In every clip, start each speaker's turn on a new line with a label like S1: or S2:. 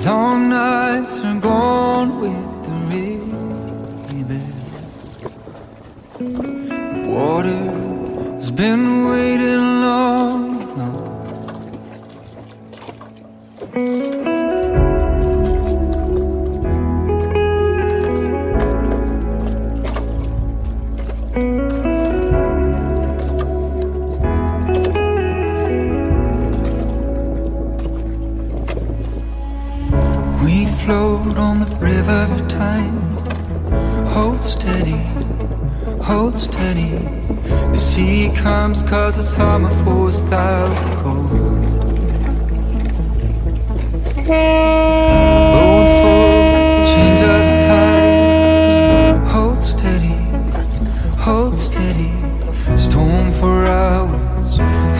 S1: long nights are gone with the river. The water's been waiting long. We float on the river of time. Hold steady, hold steady. The sea comes 'cause the summer forced out the cold. Both for change of the tide. Hold steady, hold steady. Storm for hours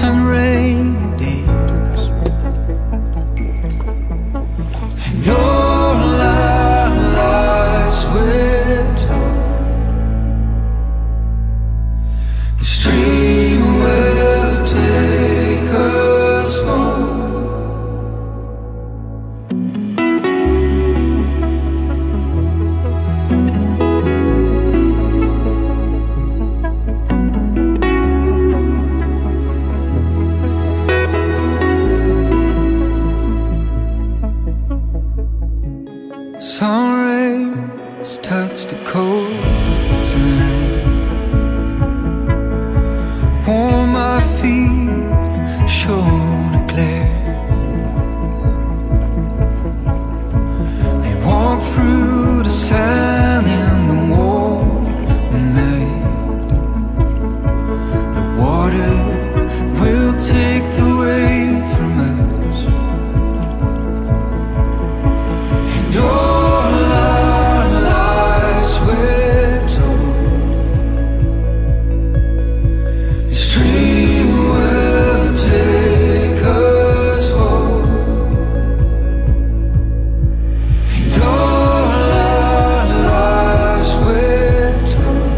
S1: and rain days. And all our lives we're told the stream will take us home. Sun rays touch the coast and land. Warm my feet, shone a glare. They walk through the sand in the warm night. The water will take the weight from us. And all our lives we're told the stream will take us home. And all our lives we're told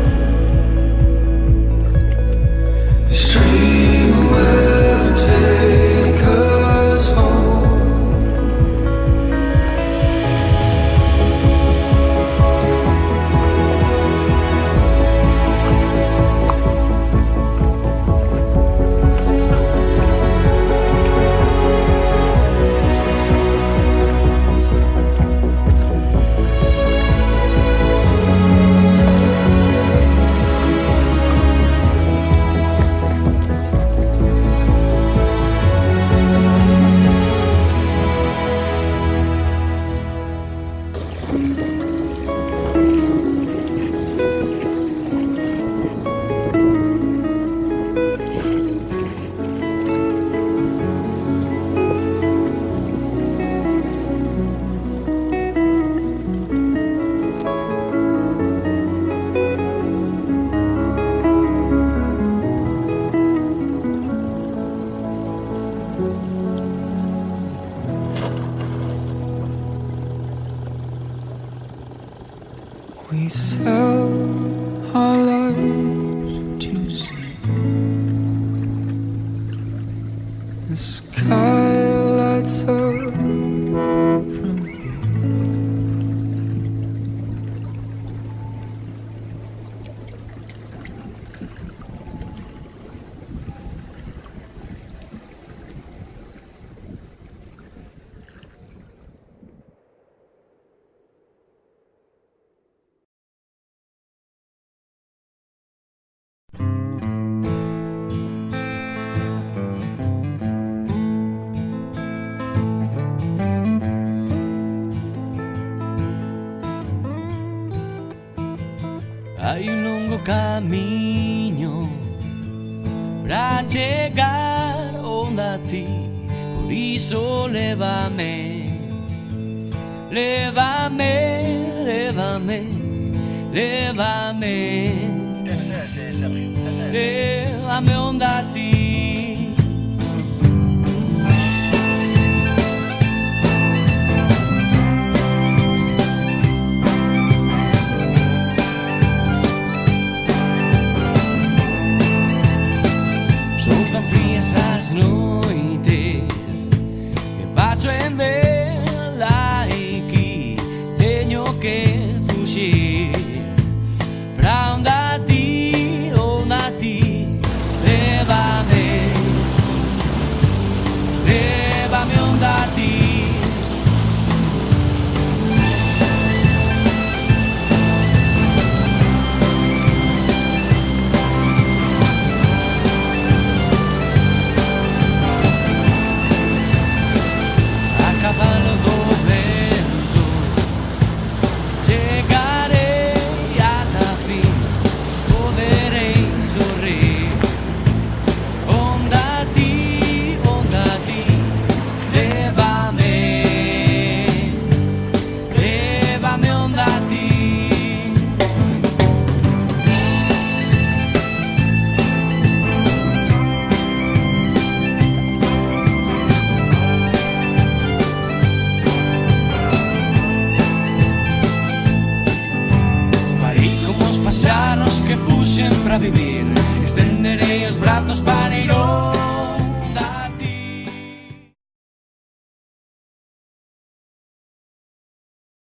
S1: the stream will take us home. We sell our lives to see the sky lights up from the beach.
S2: Hay un longo camino para llegar donde a ti, por eso lévame, lévame, lévame, lévame, lévame donde a ti. Son tan frías las noites que paso en vela que fu sempre a vivere e